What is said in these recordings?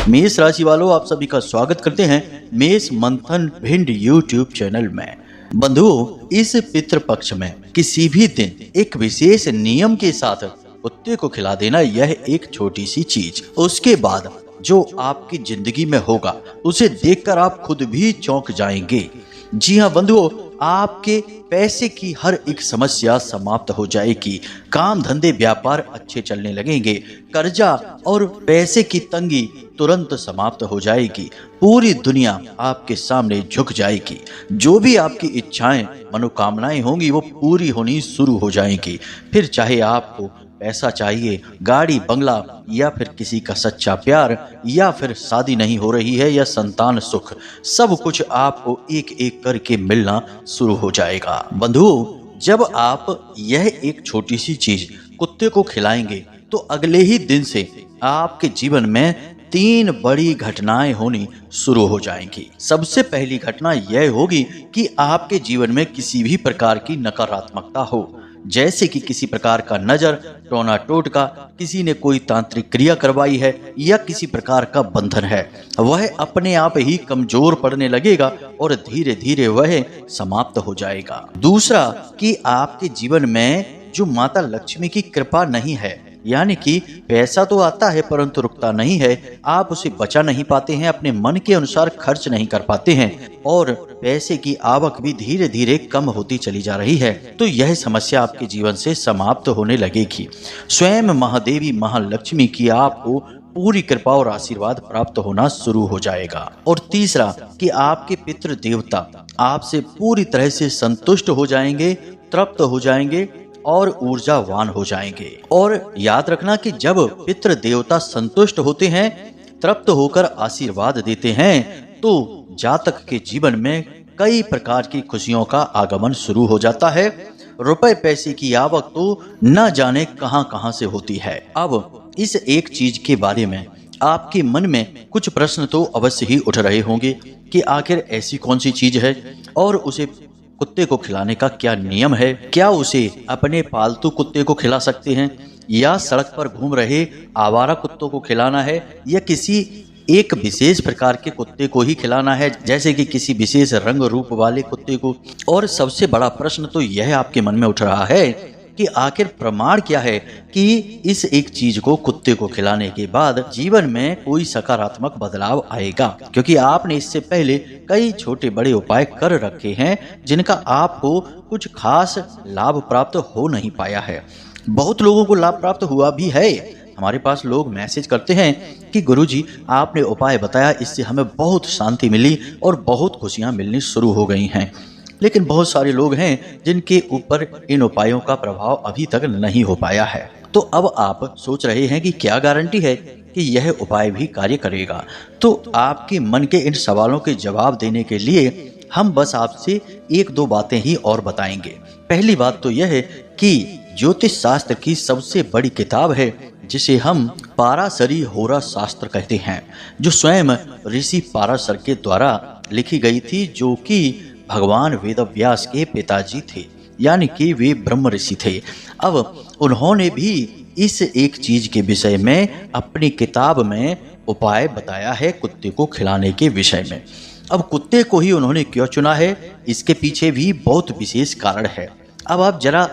मेष राशि वालों, आप सभी का स्वागत करते हैं मेष मंथन भिंड यूट्यूब चैनल में। बंधुओं, इस पितृपक्ष में किसी भी दिन एक विशेष नियम के साथ कुत्ते को खिला देना, यह एक छोटी सी चीज उसके बाद जो आपकी जिंदगी में होगा उसे देखकर आप खुद भी चौंक जाएंगे। जी हाँ बंधुओं, आपके पैसे की हर एक समस्या समाप्त हो जाएगी, काम धंधे व्यापार अच्छे चलने लगेंगे, कर्जा और पैसे की तंगी तुरंत समाप्त हो जाएगी, पूरी दुनिया आपके सामने झुक जाएगी, जो भी आपकी इच्छाएं मनोकामनाएं होंगी वो पूरी होनी शुरू हो जाएंगी। फिर चाहे आपको पैसा चाहिए, गाड़ी बंगला, या फिर किसी का सच्चा प्यार, या फिर शादी नहीं हो रही है या संतान सुख, सब कुछ आपको एक एक करके मिलना शुरू हो जाएगा। बंधुओं, जब आप यह एक छोटी सी चीज कुत्ते को खिलाएंगे तो अगले ही दिन से आपके जीवन में 3 बड़ी घटनाएं होनी शुरू हो जाएंगी। सबसे पहली घटना यह होगी कि आपके जीवन में किसी भी प्रकार की नकारात्मकता हो, जैसे कि किसी प्रकार का नजर, टोना टोटका, किसी ने कोई तांत्रिक क्रिया करवाई है या किसी प्रकार का बंधन है, वह अपने आप ही कमजोर पड़ने लगेगा और धीरे धीरे वह समाप्त हो जाएगा। दूसरा, कि आपके जीवन में जो माता लक्ष्मी की कृपा नहीं है, यानी कि पैसा तो आता है परंतु रुकता नहीं है, आप उसे बचा नहीं पाते हैं, अपने मन के अनुसार खर्च नहीं कर पाते हैं और पैसे की आवक भी धीरे धीरे कम होती चली जा रही है, तो यह समस्या आपके जीवन से समाप्त होने लगेगी। स्वयं महादेवी महालक्ष्मी की आपको पूरी कृपा और आशीर्वाद प्राप्त होना शुरू हो जाएगा। और तीसरा, कि आपके पितृ देवता आपसे पूरी तरह से संतुष्ट हो जाएंगे, तृप्त हो जाएंगे और ऊर्जावान हो जाएंगे। और याद रखना कि जब पितृ देवता संतुष्ट होते हैं, तृप्त होकर आशीर्वाद देते हैं, तो जातक के जीवन में कई प्रकार की खुशियों का आगमन शुरू हो जाता है। रुपए पैसे की आवक तो न जाने कहां कहां से होती है। अब इस एक चीज के बारे में आपके मन में कुछ प्रश्न तो अवश्य ही उठ रहे होंगे कि आखिर ऐसी कौन सी चीज है और उसे कुत्ते को खिलाने का क्या नियम है, क्या उसे अपने पालतू कुत्ते को खिला सकते हैं या सड़क पर घूम रहे आवारा कुत्तों को खिलाना है या किसी एक विशेष प्रकार के कुत्ते को ही खिलाना है, जैसे कि किसी विशेष रंग रूप वाले कुत्ते को। और सबसे बड़ा प्रश्न तो यह आपके मन में उठ रहा है कि आखिर प्रमाण क्या है कि इस एक चीज को कुत्ते को खिलाने के बाद जीवन में कोई सकारात्मक बदलाव आएगा, क्योंकि आपने इससे पहले कई छोटे बड़े उपाय कर रखे हैं जिनका आपको कुछ खास लाभ प्राप्त हो नहीं पाया है। बहुत लोगों को लाभ प्राप्त हुआ भी है। हमारे पास लोग मैसेज करते हैं कि गुरुजी, आपने उपाय बताया, इससे हमें बहुत शांति मिली और बहुत खुशियां मिलनी शुरू हो गई हैं। लेकिन बहुत सारे लोग हैं जिनके ऊपर इन उपायों का प्रभाव अभी तक नहीं हो पाया है। तो अब आप सोच रहे हैं कि क्या गारंटी है कि यह उपाय भी कार्य करेगा। तो आपके मन के इन सवालों के जवाब देने के लिए हम बस आपसे 1-2 बातें ही और बताएंगे। पहली बात तो यह है कि ज्योतिष शास्त्र की सबसे बड़ी किताब है, जिसे हम पाराशरी होरा शास्त्र कहते हैं, जो स्वयं ऋषि पाराशर के द्वारा लिखी गई थी, जो कि भगवान वेदव्यास के पिताजी थे, यानी कि वे ब्रह्म ऋषि थे। अब उन्होंने भी इस एक चीज के विषय में अपनी किताब में उपाय बताया है कुत्ते को खिलाने के विषय में। अब कुत्ते को ही उन्होंने क्यों चुना है, इसके पीछे भी बहुत विशेष कारण है। अब आप जरा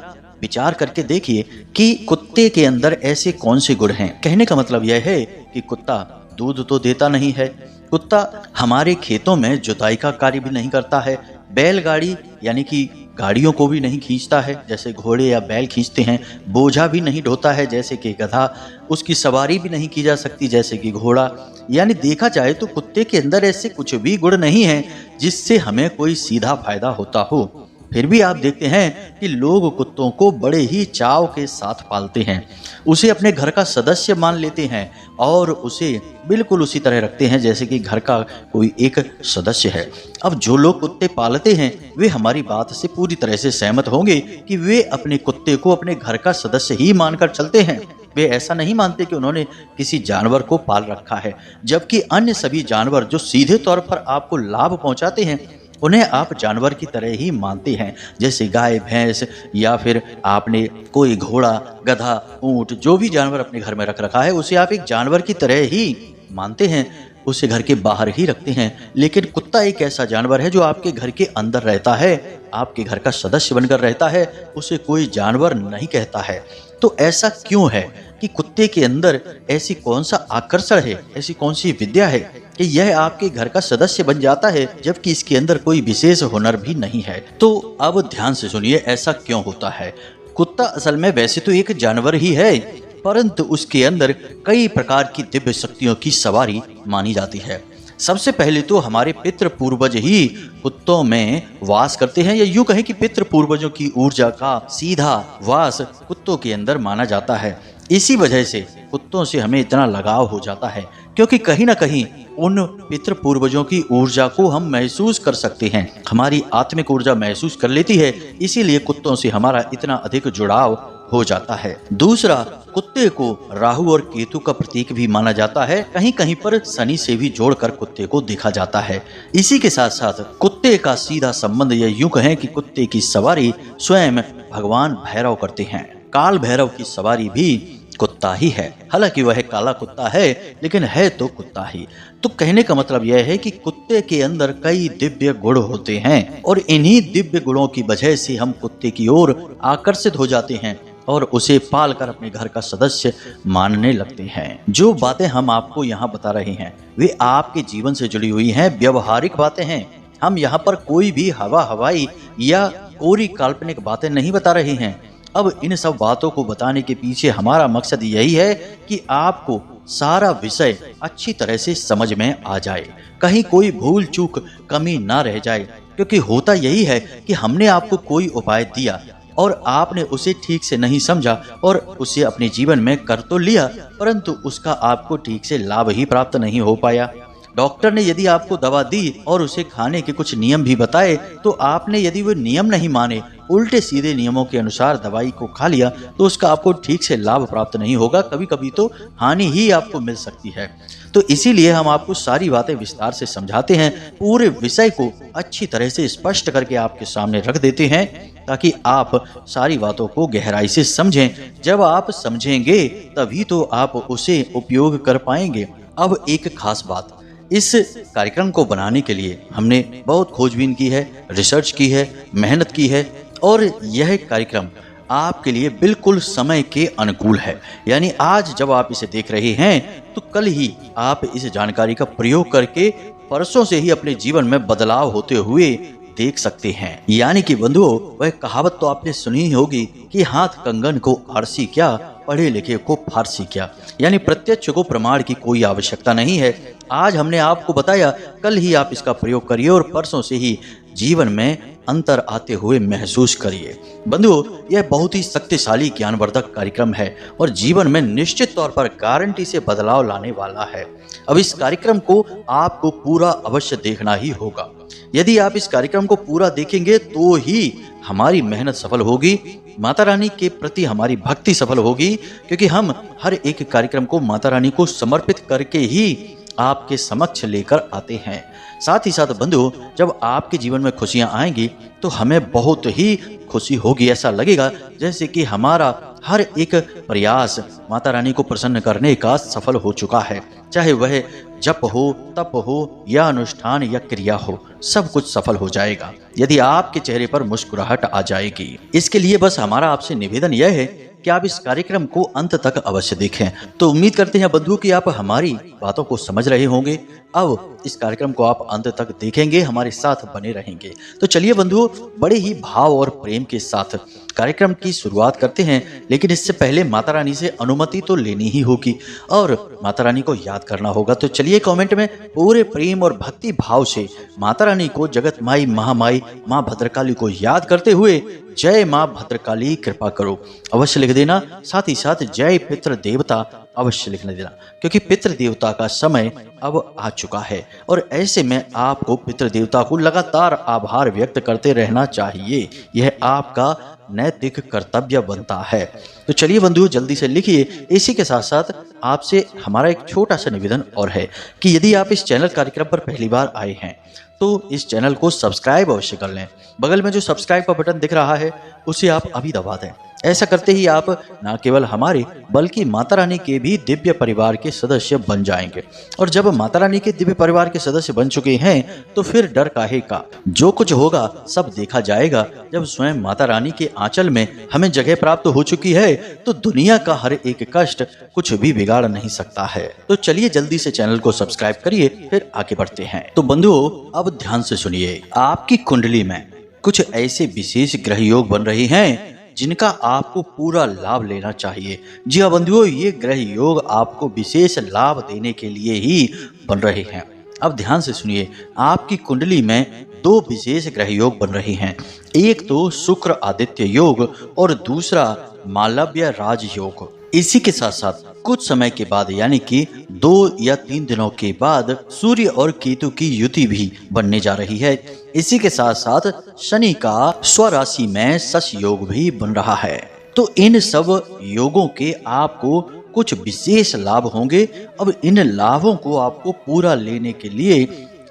विचार करके देखिए कि कुत्ते के अंदर ऐसे कौन से गुण हैं। कहने का मतलब यह है कि कुत्ता दूध तो देता नहीं है, कुत्ता हमारे खेतों में जुताई का कार्य भी नहीं करता है, बैलगाड़ी यानी कि गाड़ियों को भी नहीं खींचता है जैसे घोड़े या बैल खींचते हैं, बोझा भी नहीं ढोता है जैसे कि गधा, उसकी सवारी भी नहीं की जा सकती जैसे कि घोड़ा। यानी देखा जाए तो कुत्ते के अंदर ऐसे कुछ भी गुण नहीं है जिससे हमें कोई सीधा फायदा होता हो। फिर भी आप देखते हैं कि लोग कुत्तों को बड़े ही चाव के साथ पालते हैं, उसे अपने घर का सदस्य मान लेते हैं और उसे बिल्कुल उसी तरह रखते हैं जैसे कि घर का कोई एक सदस्य है। अब जो लोग कुत्ते पालते हैं वे हमारी बात से पूरी तरह से सहमत होंगे कि वे अपने कुत्ते को अपने घर का सदस्य ही मानकर चलते हैं। वे ऐसा नहीं मानते कि उन्होंने किसी जानवर को पाल रखा है, जबकि अन्य सभी जानवर जो सीधे तौर पर आपको लाभ पहुंचाते हैं उन्हें आप जानवर की तरह ही मानते हैं, जैसे गाय भैंस या फिर आपने कोई घोड़ा गधा ऊंट जो भी जानवर अपने घर में रख रखा है उसे आप एक जानवर की तरह ही मानते हैं उसे घर के बाहर ही रखते हैं, लेकिन कुत्ता एक ऐसा जानवर है जो आपके घर के अंदर रहता है, आपके घर का सदस्य बनकर रहता है, उसे कोई जानवर नहीं कहता है। तो ऐसा क्यों है कि कुत्ते के अंदर ऐसी कौन सा आकर्षण है, ऐसी कौन सी विद्या है कि यह आपके घर का सदस्य बन जाता है, जबकि इसके अंदर कोई विशेष हुनर भी नहीं है। तो अब ध्यान से सुनिए, ऐसा क्यों होता है। कुत्ता असल में वैसे तो एक जानवर ही है, परंतु उसके अंदर कई प्रकार की दिव्य शक्तियों की सवारी मानी जाती है। सबसे पहले तो हमारे पितृ पूर्वज ही कुत्तों में वास करते हैं, या यूं कहें कि पितृ पूर्वजों की ऊर्जा का सीधा वास कुत्तों के अंदर माना जाता है। इसी वजह से कुत्तों से हमें इतना लगाव हो जाता है, क्योंकि कहीं ना कहीं उन पितृ पूर्वजों की ऊर्जा को हम महसूस कर सकते हैं, हमारी आत्मिक ऊर्जा महसूस कर लेती है, इसीलिए कुत्तों से हमारा इतना अधिक जुड़ाव हो जाता है। दूसरा, कुत्ते को राहु और केतु का प्रतीक भी माना जाता है, कहीं कहीं पर शनि से भी जोड़कर कुत्ते को देखा जाता है। इसी के साथ साथ कुत्ते का सीधा संबंध, या यूं कहें कि कुत्ते की सवारी स्वयं भगवान भैरव करते हैं। काल भैरव की सवारी भी कुत्ता ही है, हालांकि वह काला कुत्ता है, लेकिन है तो कुत्ता ही। तो कहने का मतलब यह है कि कुत्ते के अंदर कई दिव्य गुण होते हैं, और इन्हीं दिव्य गुणों की वजह से हम कुत्ते की ओर आकर्षित हो जाते हैं और उसे पालकर अपने घर का सदस्य मानने लगते हैं। जो बातें हम आपको यहाँ बता रहे हैं वे आपके जीवन से जुड़ी हुई हैं, व्यवहारिक बातें हैं। हम यहाँ पर कोई भी हवाई या कोरी काल्पनिक बातें नहीं बता रहे हैं। अब इन सब बातों को बताने के पीछे हमारा मकसद यही है कि आपको सारा विषय अच्छी तरह से समझ में आ जाए, कहीं कोई भूल चूक कमी ना रह जाए। क्योंकि होता यही है कि हमने आपको कोई उपाय दिया और आपने उसे ठीक से नहीं समझा और उसे अपने जीवन में कर तो लिया, परंतु उसका आपको ठीक से लाभ ही प्राप्त नहीं हो पाया। डॉक्टर ने यदि आपको दवा दी और उसे खाने के कुछ नियम भी बताए, तो आपने यदि वो नियम नहीं माने, उल्टे सीधे नियमों के अनुसार दवाई को खा लिया, तो उसका आपको ठीक से लाभ प्राप्त नहीं होगा, कभी कभी तो हानि ही आपको मिल सकती है। तो इसीलिए हम आपको सारी बातें विस्तार से समझाते हैं, पूरे विषय को अच्छी तरह से स्पष्ट करके आपके सामने रख देते हैं, ताकि आप सारी बातों को गहराई से समझें। जब आप समझेंगे तभी तो आप उसे उपयोग कर पाएंगे। अब एक खास बात, इस कार्यक्रम को बनाने के लिए हमने बहुत खोजबीन की है, रिसर्च की है, मेहनत की है, और यह कार्यक्रम आपके लिए बिल्कुल समय के अनुकूल है। यानी आज जब आप इसे देख रहे हैं तो कल ही आप इस जानकारी का प्रयोग करके परसों से ही अपने जीवन में बदलाव होते हुए देख सकते हैं। यानी कि बंधुओं, वह कहावत तो आपने सुनी ही होगी कि हाथ कंगन को आरसी क्या, पढ़े लिखे को फारसी क्या। यानी प्रत्यक्ष को प्रमाण की कोई आवश्यकता नहीं है। आज हमने आपको बताया, कल ही आप इसका प्रयोग करिए और परसों से ही जीवन में अंतर आते हुए महसूस करिए। बंधुओं, यह बहुत ही शक्तिशाली ज्ञानवर्धक कार्यक्रम है और जीवन में निश्चित तौर पर गारंटी से बदलाव लाने वाला है। अब इस कार्यक्रम को आपको पूरा अवश्य देखना ही होगा। यदि आप इस कार्यक्रम को पूरा देखेंगे तो ही हमारी मेहनत सफल होगी, माता रानी के प्रति हमारी भक्ति सफल होगी, क्योंकि हम हर एक कार्यक्रम को माता रानी को समर्पित करके ही आपके समक्ष लेकर आते हैं। साथ ही साथ बंधु, जब आपके जीवन में खुशियां आएंगी तो हमें बहुत ही खुशी होगी। ऐसा लगेगा जैसे कि हमारा हर एक प्रयास माता रानी को प्रसन्न करने का सफल हो चुका है। चाहे वह जप हो, तप हो, या अनुष्ठान या क्रिया हो, सब कुछ सफल हो जाएगा यदि आपके चेहरे पर मुस्कुराहट आ जाएगी। इसके लिए बस हमारा आपसे निवेदन यह है कि आप इस कार्यक्रम को अंत तक अवश्य देखें। तो उम्मीद करते हैं बंधु कि आप हमारी बातों को समझ रहे होंगे। अब इस कार्यक्रम को आप अंत तक देखेंगे, हमारे साथ बने रहेंगे। तो चलिए बंधुओं, बड़े ही भाव और प्रेम के साथ कार्यक्रम की शुरुआत करते हैं। लेकिन इससे पहले माता रानी से अनुमति तो लेनी ही होगी और माता रानी को याद करना होगा। तो चलिए कमेंट में पूरे प्रेम और भक्ति भाव से माता रानी को, जगत माई, महामाई, माँ भद्रकाली को याद करते हुए जय माँ भद्रकाली कृपा करो अवश्य लिख देना। साथ ही साथ जय पितृ देवता अवश्य लिख देना, क्योंकि पितृ देवता का समय अब आ चुका है और ऐसे में आपको पितृ देवता को लगातार आभार व्यक्त करते रहना चाहिए। यह आपका नैतिक कर्तव्य बनता है। तो चलिए बंधुओं, जल्दी से लिखिए। इसी के साथ साथ आपसे हमारा एक छोटा सा निवेदन और है कि यदि आप इस चैनल कार्यक्रम पर पहली बार आए हैं तो इस चैनल को सब्सक्राइब अवश्य कर लें। बगल में जो सब्सक्राइब का बटन दिख रहा है उसे आप अभी दबा दें। ऐसा करते ही आप न केवल हमारे बल्कि माता रानी के भी दिव्य परिवार के सदस्य बन जाएंगे। और जब माता रानी के दिव्य परिवार के सदस्य बन चुके हैं तो फिर डर काहे का, जो कुछ होगा सब देखा जाएगा। जब स्वयं माता रानी के आंचल में हमें जगह प्राप्त हो चुकी है तो दुनिया का हर एक कष्ट कुछ भी बिगाड़ नहीं सकता है। तो चलिए जल्दी से चैनल को सब्सक्राइब करिए, फिर आगे बढ़ते हैं। तो बंधुओं, अब ध्यान से सुनिए। आपकी कुंडली में कुछ ऐसे विशेष ग्रह योग बन रहे हैं जिनका आपको पूरा लाभ लेना चाहिए। जी हाँ बंधुओं, ये ग्रह योग आपको विशेष लाभ देने के लिए ही बन रहे हैं। अब ध्यान से सुनिए। आपकी कुंडली में दो विशेष ग्रह योग बन रहे हैं। एक तो शुक्र आदित्य योग और दूसरा मालव्य राज योग। इसी के साथ साथ कुछ समय के बाद यानी कि 2 या 3 दिनों के बाद सूर्य और केतु की युति भी बनने जा रही है। इसी के साथ साथ शनि का स्वराशि में शश योग भी बन रहा है। तो इन सब योगों के आपको कुछ विशेष लाभ होंगे। अब इन लाभों को आपको पूरा लेने के लिए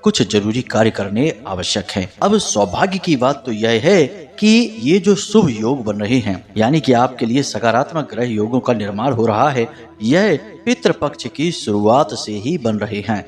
कुछ जरूरी कार्य करने आवश्यक हैं। अब सौभाग्य की बात तो यह है कि ये जो शुभ योग बन रहे हैं यानी कि आपके लिए सकारात्मक ग्रह योगों का निर्माण हो रहा है, यह पितृपक्ष की शुरुआत से ही बन रहे हैं।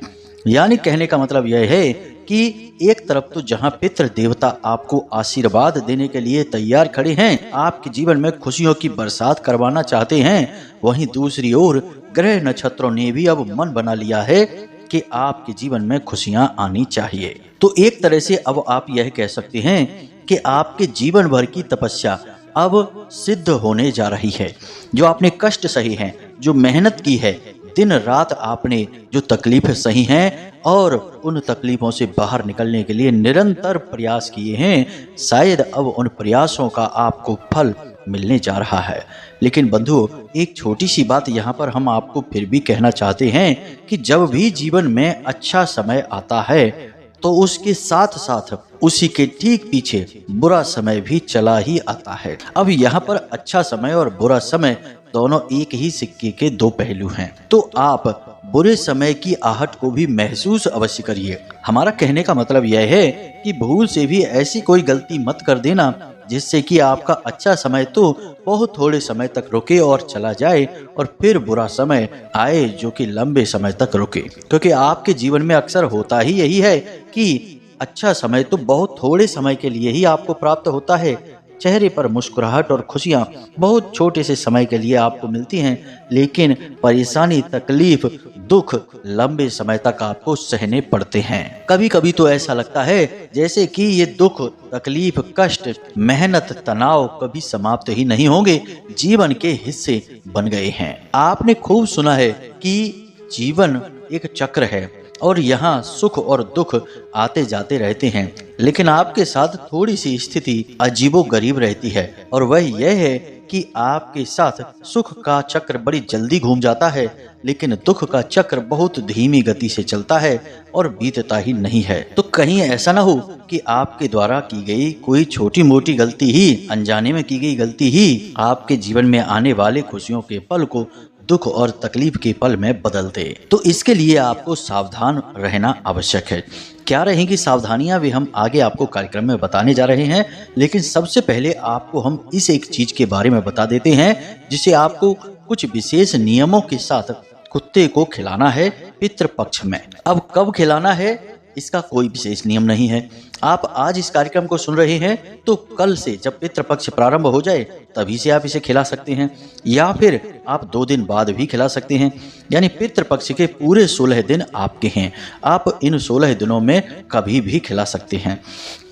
यानी कहने का मतलब यह है कि एक तरफ तो जहां पितृ देवता आपको आशीर्वाद देने के लिए तैयार खड़े हैं, आपके जीवन में खुशियों की बरसात करवाना चाहते हैं, वहीं दूसरी ओर ग्रह नक्षत्रों ने भी अब मन बना लिया है कि आपके जीवन में खुशियां आनी चाहिए। तो एक तरह से अब आप यह कह सकते हैं कि आपके जीवन भर की तपस्या अब सिद्ध होने जा रही है। जो आपने कष्ट सही हैं, जो मेहनत की है, दिन रात आपने जो तकलीफें सही हैं और उन तकलीफों से बाहर निकलने के लिए निरंतर प्रयास किए हैं, शायद अब उन प्रयासों का आपको फल मिलने जा रहा है। लेकिन बंधुओं, एक छोटी सी बात यहाँ पर हम आपको फिर भी कहना चाहते हैं कि जब भी जीवन में अच्छा समय आता है तो उसके साथ साथ उसी के ठीक पीछे बुरा समय भी चला ही आता है। अब यहाँ पर अच्छा समय और बुरा समय दोनों एक ही सिक्के के दो पहलू हैं। तो आप बुरे समय की आहट को भी महसूस अवश्य करिए। हमारा कहने का मतलब यह है कि भूल से भी ऐसी कोई गलती मत कर देना जिससे कि आपका अच्छा समय तो बहुत थोड़े समय तक रुके और चला जाए और फिर बुरा समय आए जो कि लंबे समय तक रुके। क्योंकि आपके जीवन में अक्सर होता ही यही है कि अच्छा समय तो बहुत थोड़े समय के लिए ही आपको प्राप्त होता है। चेहरे पर मुस्कुराहट और खुशियां बहुत छोटे से समय के लिए आपको मिलती हैं, लेकिन परेशानी, तकलीफ, दुख लंबे समय तक आपको सहने पड़ते हैं। कभी कभी तो ऐसा लगता है जैसे कि ये दुख, तकलीफ, कष्ट, मेहनत, तनाव कभी समाप्त ही नहीं होंगे, जीवन के हिस्से बन गए हैं। आपने खूब सुना है कि जीवन एक चक्र है और यहाँ सुख और दुख आते जाते रहते हैं, लेकिन आपके साथ थोड़ी सी स्थिति अजीबोगरीब रहती है और वह यह है कि आपके साथ सुख का चक्र बड़ी जल्दी घूम जाता है, लेकिन दुख का चक्र बहुत धीमी गति से चलता है और बीतता ही नहीं है। तो कहीं ऐसा ना हो कि आपके द्वारा की गई कोई छोटी मोटी गलती ही, अनजाने में की गई गलती ही आपके जीवन में आने वाले खुशियों के पल को दुख और तकलीफ के पल में बदल दे। तो इसके लिए आपको सावधान रहना आवश्यक है। क्या रहेंगी सावधानियां भी हम आगे आपको कार्यक्रम में बताने जा रहे हैं, लेकिन सबसे पहले आपको हम इस एक चीज के बारे में बता देते हैं जिसे आपको कुछ विशेष नियमों के साथ कुत्ते को खिलाना है पितृपक्ष में। अब कब खिलाना है इसका कोई विशेष नियम नहीं है। आप आज इस कार्यक्रम को सुन रहे हैं तो कल से जब पितृपक्ष प्रारंभ हो जाए तभी से आप इसे खिला सकते हैं, या फिर आप 2 दिन बाद भी खिला सकते हैं। यानी पितृपक्ष के पूरे 16 दिन आपके हैं, आप इन 16 दिनों में कभी भी खिला सकते हैं।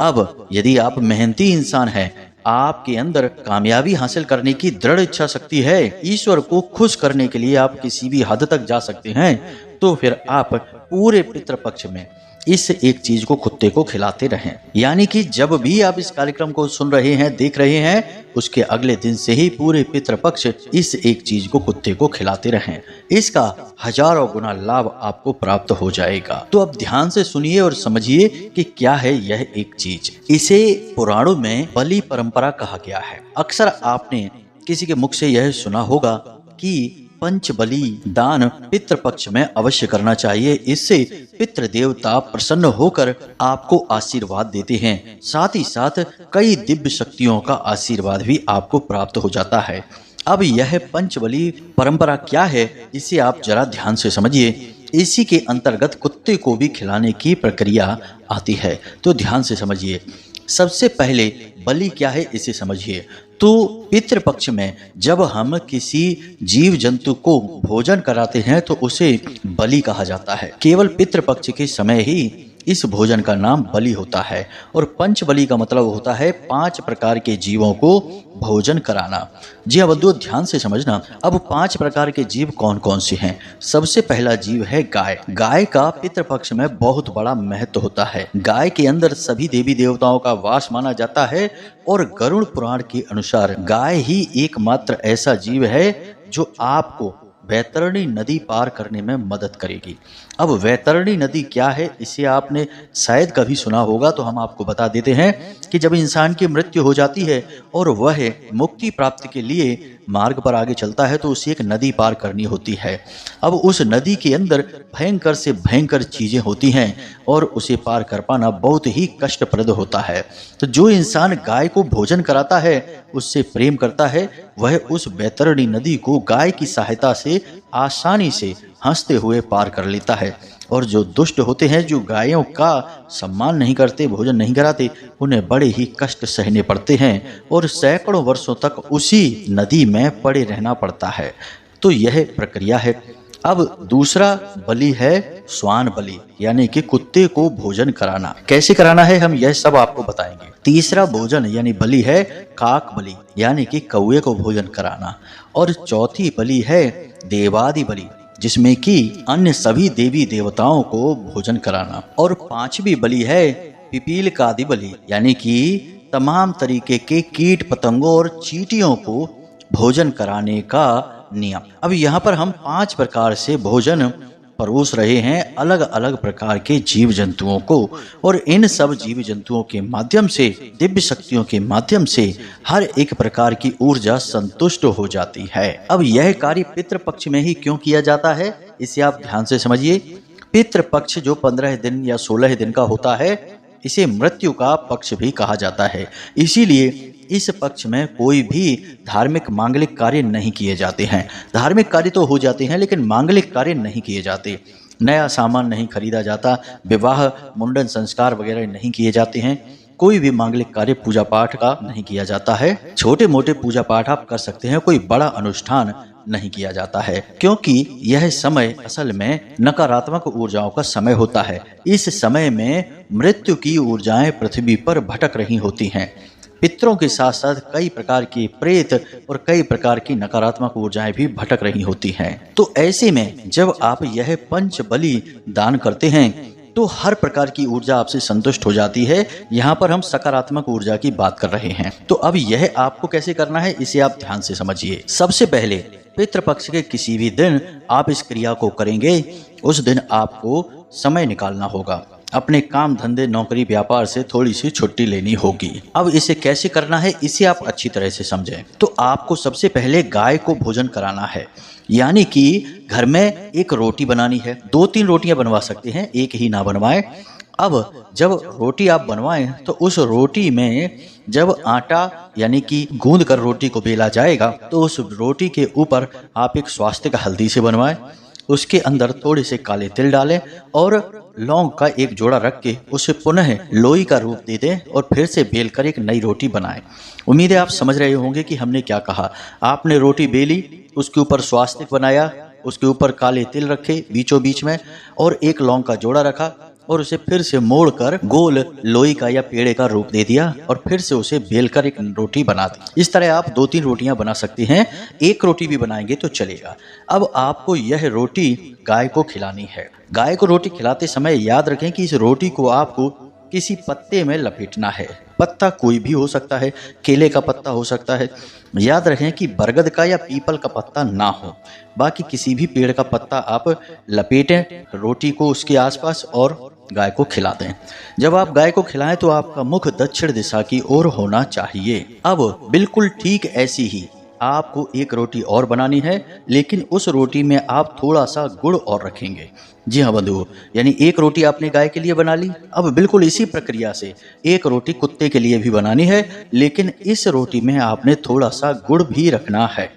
अब यदि आप मेहनती इंसान हैं, आपके अंदर कामयाबी हासिल करने की दृढ़ इच्छा शक्ति है, ईश्वर को खुश करने के लिए आप किसी भी हद तक जा सकते हैं, तो फिर आप पूरे पितृपक्ष में इस एक चीज को कुत्ते को खिलाते रहें। यानी कि जब भी आप इस कार्यक्रम को सुन रहे हैं, देख रहे हैं, उसके अगले दिन से ही पूरे पितृपक्ष इस एक चीज को कुत्ते को खिलाते रहें। इसका हजारों गुना लाभ आपको प्राप्त हो जाएगा। तो अब ध्यान से सुनिए और समझिए कि क्या है यह एक चीज। इसे पुराणों में बलि परंपरा कहा गया है। अक्सर आपने किसी के मुख से यह सुना होगा कि पंच बलि दान पितृपक्ष में अवश्य करना चाहिए। इससे पितृ देवता प्रसन्न होकर आपको आशीर्वाद देते हैं। साथ ही साथ कई दिव्य शक्तियों का आशीर्वाद भी आपको प्राप्त हो जाता है। अब यह पंच बलि परंपरा क्या है, इसे आप जरा ध्यान से समझिए। इसी के अंतर्गत कुत्ते को भी खिलाने की प्रक्रिया आती है, तो ध्यान से समझिए। सबसे पहले बलि क्या है इसे समझिए। तो पितृपक्ष में जब हम किसी जीव जंतु को भोजन कराते हैं तो उसे बलि कहा जाता है। केवल पितृपक्ष के समय ही इस भोजन का नाम बलि होता है। और पंच बलि का मतलब होता है 5 प्रकार के जीवों को भोजन कराना। जी हाँ बंधुओं, ध्यान से समझना। अब 5 प्रकार के जीव कौन कौन से हैं। सबसे पहला जीव है गाय। गाय का पितृपक्ष में बहुत बड़ा महत्व होता है। गाय के अंदर सभी देवी देवताओं का वास माना जाता है और गरुड़ पुराण के अनुसार गाय ही एकमात्र ऐसा जीव है जो आपको वैतरणी नदी पार करने में मदद करेगी। अब वैतरणी नदी क्या है इसे आपने शायद कभी सुना होगा, तो हम आपको बता देते हैं कि जब इंसान की मृत्यु हो जाती है और वह मुक्ति प्राप्ति के लिए मार्ग पर आगे चलता है तो उसे एक नदी पार करनी होती है। अब उस नदी के अंदर भयंकर से भयंकर चीजें होती हैं और उसे पार कर पाना बहुत ही कष्टप्रद होता है। तो जो इंसान गाय को भोजन कराता है, उससे प्रेम करता है, वह उस वैतरणी नदी को गाय की सहायता से आसानी से हंसते हुए पार कर लेता है। और जो दुष्ट होते हैं, जो गायों का सम्मान नहीं करते, भोजन नहीं कराते, उन्हें बड़े ही कष्ट सहने पड़ते हैं और सैकड़ों वर्षों तक उसी नदी में पड़े रहना पड़ता है। तो यह प्रक्रिया है। अब दूसरा बलि है श्वान बलि, यानी कि कुत्ते को भोजन कराना। कैसे कराना है हम यह सब आपको बताएंगे। तीसरा भोजन यानी बलि है काक बलि, यानी कि कौवे को भोजन कराना। और चौथी बलि है देवादि बलि, जिसमें कि अन्य सभी देवी देवताओं को भोजन कराना। और पांचवी बलि है पिपीलिकादि बलि, यानी कि तमाम तरीके के कीट पतंगों और चींटियों को भोजन कराने का नियम। अब यहाँ पर हम 5 प्रकार से भोजन परोस रहे हैं अलग अलग प्रकार के जीव जंतुओं को। और इन सब जीव जंतुओं के माध्यम से, दिव्य शक्तियों के माध्यम से हर एक प्रकार की ऊर्जा संतुष्ट हो जाती है। अब यह कार्य पितृपक्ष में ही क्यों किया जाता है, इसे आप ध्यान से समझिए। पितृपक्ष जो 15 दिन या 16 दिन का होता है, इसे मृत्यु का पक्ष भी कहा जाता है। इसीलिए इस पक्ष में कोई भी धार्मिक मांगलिक कार्य नहीं किए जाते हैं। धार्मिक कार्य तो हो जाते हैं लेकिन मांगलिक कार्य नहीं किए जाते। नया सामान नहीं खरीदा जाता, विवाह मुंडन संस्कार वगैरह नहीं किए जाते हैं। कोई भी मांगलिक कार्य पूजा पाठ का नहीं किया जाता है। छोटे मोटे पूजा पाठ आप कर सकते हैं, कोई बड़ा अनुष्ठान नहीं किया जाता है, क्योंकि यह समय असल में नकारात्मक ऊर्जाओं का समय होता है। इस समय में मृत्यु की ऊर्जाएं पृथ्वी पर भटक रही होती हैं। पितरों के साथ साथ कई प्रकार की प्रेत और कई प्रकार की नकारात्मक ऊर्जाएं भी भटक रही होती हैं। तो ऐसे में जब आप यह पंच बलि दान करते हैं तो हर प्रकार की ऊर्जा आपसे संतुष्ट हो जाती है। यहाँ पर हम सकारात्मक ऊर्जा की बात कर रहे हैं। तो अब यह आपको कैसे करना है, इसे आप ध्यान से समझिए। सबसे पहले पितृपक्ष के किसी भी दिन आप इस क्रिया को करेंगे, उस दिन आपको समय निकालना होगा। अपने काम धंधे नौकरी व्यापार से थोड़ी सी छुट्टी लेनी होगी। अब इसे कैसे करना है, इसे आप अच्छी तरह से समझें। तो आपको सबसे पहले गाय को भोजन कराना है, यानी कि घर में एक रोटी बनानी है। 2-3 रोटियां बनवा सकते हैं, एक ही ना बनवाएं। अब जब रोटी आप बनवाएं तो उस रोटी में जब आटा यानी कि गूंद कर रोटी को बेला जाएगा तो उस रोटी के ऊपर आप एक स्वास्तिक हल्दी से बनवाएं। उसके अंदर थोड़े से काले तिल डालें और लौंग का एक जोड़ा रख के उसे पुनः लोई का रूप दे दें और फिर से बेलकर एक नई रोटी बनाएं। उम्मीद है आप समझ रहे होंगे कि हमने क्या कहा। आपने रोटी बेली, उसके ऊपर स्वास्तिक बनाया, उसके ऊपर काले तिल रखे बीचों बीच में और एक लौंग का जोड़ा रखा और उसे फिर से मोड़कर गोल लोई का या पेड़े का रूप दे दिया और फिर से उसे बेलकर एक रोटी बना दी। इस तरह आप 2-3 रोटियां बना सकती हैं। एक रोटी भी बनाएंगे तो चलेगा। अब आपको यह रोटी गाय को खिलानी है। गाय को रोटी खिलाते समय याद रखें कि इस रोटी को आपको किसी पत्ते में लपेटना है। पत्ता कोई भी हो सकता है, केले का पत्ता हो सकता है। याद रखें कि बरगद का या पीपल का पत्ता ना हो, बाकी किसी भी पेड़ का पत्ता आप लपेटें रोटी को उसके आसपास और गाय को खिला दें। जब आप गाय को खिलाएं तो आपका मुख दक्षिण दिशा की ओर होना चाहिए। अब बिल्कुल ठीक ऐसी ही आपको एक रोटी और बनानी है, लेकिन उस रोटी में आप थोड़ा सा गुड़ और रखेंगे। जी हाँ बंधुओं, यानी एक रोटी आपने गाय के लिए बना ली। अब बिल्कुल इसी प्रक्रिया से एक रोटी कुत्ते के लिए भी बनानी है, लेकिन इस रोटी में आपने थोड़ा सा गुड़ भी रखना है।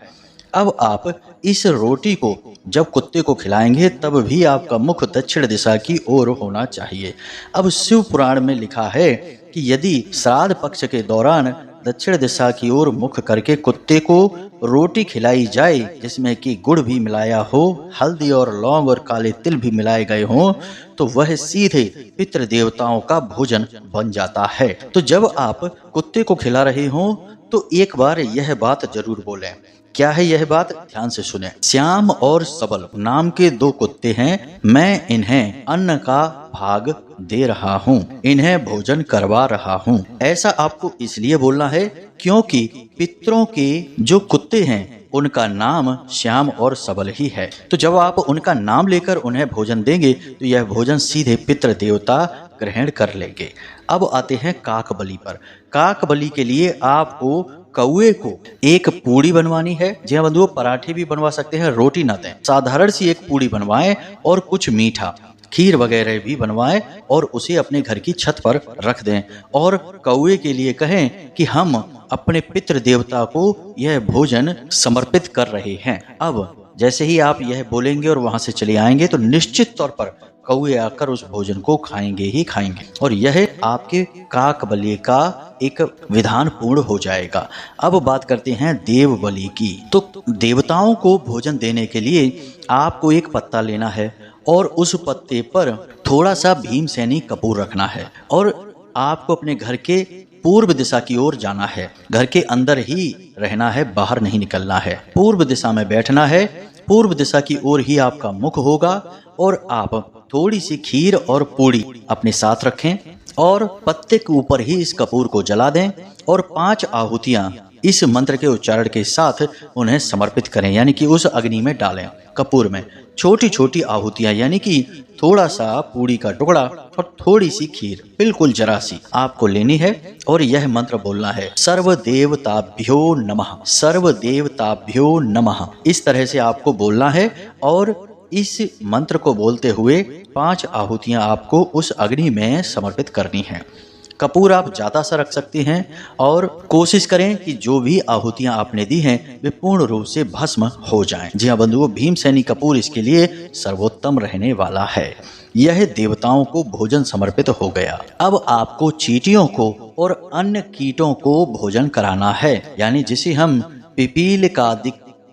अब आप इस रोटी को जब कुत्ते को खिलाएंगे तब भी आपका मुख दक्षिण दिशा की ओर होना चाहिए। अब शिव पुराण में लिखा है कि यदि श्राद्ध पक्ष के दौरान दक्षिण दिशा की ओर मुख करके कुत्ते को रोटी खिलाई जाए जिसमें कि गुड़ भी मिलाया हो, हल्दी और लौंग और काले तिल भी मिलाए गए हों, तो वह सीधे पितृ देवताओं का भोजन बन जाता है। तो जब आप कुत्ते को खिला रहे हों तो एक बार यह बात जरूर बोलें। क्या है यह बात? ध्यान से सुने। श्याम और सबल नाम के 2 कुत्ते हैं। मैं इन्हें अन्न का भाग दे रहा हूँ, इन्हें भोजन करवा रहा हूँ। ऐसा आपको इसलिए बोलना है क्योंकि पितरों के जो कुत्ते हैं उनका नाम श्याम और सबल ही है। तो जब आप उनका नाम लेकर उन्हें भोजन देंगे तो यह भोजन सीधे पितृ देवता ग्रहण कर लेंगे। अब आते हैं काक बलि पर। काक बलि के लिए आपको कौए को एक पूड़ी बनवानी है। जी हाँ बंधुओं, पराठे भी बनवा सकते हैं, रोटी ना दें। साधारण सी एक पूड़ी बनवाएं और कुछ मीठा खीर वगैरह भी बनवाएं और उसे अपने घर की छत पर रख दें और कौए के लिए कहें कि हम अपने पितृ देवता को यह भोजन समर्पित कर रहे हैं। अब जैसे ही आप यह बोलेंगे और वहां से चले आएंगे तो निश्चित तौर पर कौए आकर उस भोजन को खाएंगे ही खाएंगे और यह आपके काक बलि का एक विधान पूर्ण हो जाएगा। अब बात करते हैं देव बलि की। तो देवताओं को भोजन देने के लिए आपको एक पत्ता लेना है और उस पत्ते पर थोड़ा सा भीमसेनी कपूर रखना है और आपको अपने घर के पूर्व दिशा की ओर जाना है। घर के अंदर ही रहना है, बाहर नहीं निकलना है। पूर्व दिशा में बैठना है, पूर्व दिशा की ओर ही आपका मुख होगा और आप थोड़ी सी खीर और पूड़ी अपने साथ रखें और पत्ते के ऊपर ही इस कपूर को जला दें और 5 आहुतियां इस मंत्र के उच्चारण के साथ उन्हें समर्पित करें, यानी कि उस अग्नि में डालें। कपूर में छोटी छोटी आहुतियां, यानी कि थोड़ा सा पूड़ी का टुकड़ा और थोड़ी सी खीर, बिल्कुल जरा सी आपको लेनी है और यह मंत्र बोलना है, सर्वदेवताभ्यो नमः, सर्वदेवताभ्यो नमः। इस तरह से आपको बोलना है और इस मंत्र को बोलते हुए 5 आहुतियां आपको उस अग्नि में समर्पित करनी है। कपूर आप ज़्यादा सा रख सकते हैं और कोशिश करें कि जो भी आहुतियां आपने दी हैं वे पूर्ण रूप से भस्म हो जाएं। जी हाँ बंधुओं, भीमसेनी कपूर इसके लिए सर्वोत्तम रहने वाला है। यह देवताओं को भोजन समर्पित हो गया। अब आपको चींटियों को और अन्य कीटों को भोजन कराना है, यानी जिसे हम पिपील का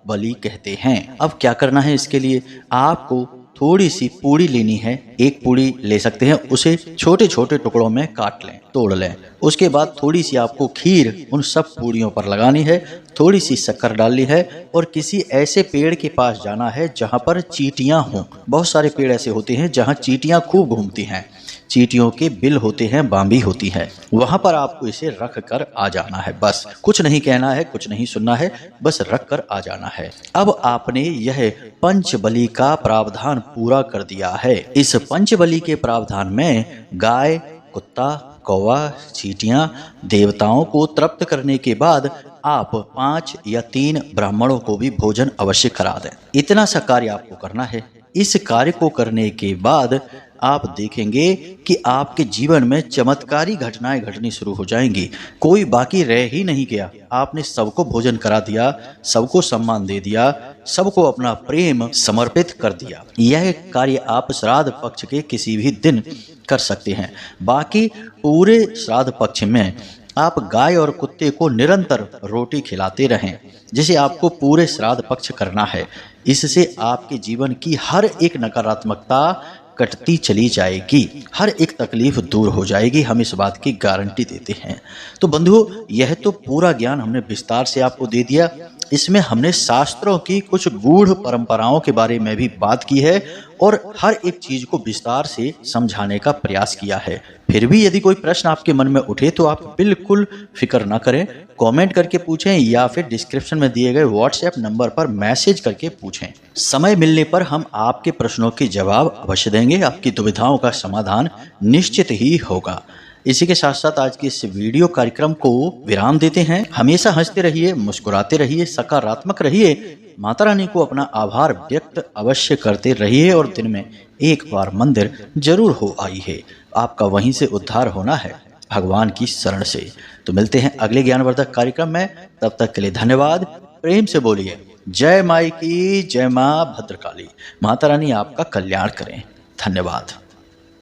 बलि कहते हैं। अब क्या करना है इसके लिए? आपको थोड़ी सी पूड़ी लेनी है। एक पूड़ी ले सकते हैं, उसे छोटे छोटे टुकड़ों में काट लें, तोड़ लें। उसके बाद थोड़ी सी आपको खीर उन सब पूड़ियों पर लगानी है, थोड़ी सी शक्कर डालनी है और किसी ऐसे पेड़ के पास जाना है जहां पर चींटियां हों। बहुत सारे पेड़ ऐसे होते हैं जहां चींटियां खूब घूमती हैं, चींटियों के बिल होते हैं, बांबी होती है, वहां पर आपको इसे रख कर आ जाना है। बस कुछ नहीं कहना है, कुछ नहीं सुनना है, बस रख कर आ जाना है। अब आपने यह पंचबलि का प्रावधान पूरा कर दिया है। इस पंचबलि के प्रावधान में गाय, कुत्ता, कौवा, चींटियां देवताओं को तृप्त करने के बाद आप 5 या 3 ब्राह्मणों को भी भोजन अवश्य करा दें। इतना सा कार्य आपको करना है। इस कार्य को करने के बाद आप देखेंगे कि आपके जीवन में चमत्कारी घटनाएं घटनी शुरू हो जाएंगी। कोई बाकी रह ही नहीं गया। आपने सबको भोजन करा दिया, सबको सम्मान दे दिया, सबको अपना प्रेम समर्पित कर दिया। यह कार्य आप श्राद्ध पक्ष के किसी भी दिन कर सकते हैं। बाकी पूरे श्राद्ध पक्ष में आप गाय और कुत्ते को निरंतर रोटी खिलाते रहें, जिसे आपको पूरे श्राद्ध पक्ष करना है। इससे आपके जीवन की हर एक नकारात्मकता कटती चली जाएगी, हर एक तकलीफ दूर हो जाएगी, हम इस बात की गारंटी देते हैं। तो बंधुओं, यह तो पूरा ज्ञान हमने विस्तार से आपको दे दिया। इसमें हमने शास्त्रों की कुछ गूढ़ परंपराओं के बारे में भी बात की है और हर एक चीज को विस्तार से समझाने का प्रयास किया है। फिर भी यदि कोई प्रश्न आपके मन में उठे तो आप बिल्कुल फिक्र ना करें, कमेंट करके पूछें या फिर डिस्क्रिप्शन में दिए गए व्हाट्सएप नंबर पर मैसेज करके पूछें। समय मिलने पर हम आपके प्रश्नों के जवाब अवश्य देंगे, आपकी दुविधाओं का समाधान निश्चित ही होगा। इसी के साथ साथ आज के इस वीडियो कार्यक्रम को विराम देते हैं। हमेशा हंसते रहिए, मुस्कुराते रहिए, सकारात्मक रहिए, माता रानी को अपना आभार व्यक्त अवश्य करते रहिए और दिन में एक बार मंदिर जरूर हो आई है। आपका वहीं से उद्धार होना है, भगवान की शरण से। तो मिलते हैं अगले ज्ञानवर्धक कार्यक्रम में, तब तक के लिए धन्यवाद। प्रेम से बोलिए जय माई की, जय माँ भद्रकाली। माता रानी आपका कल्याण करें। धन्यवाद।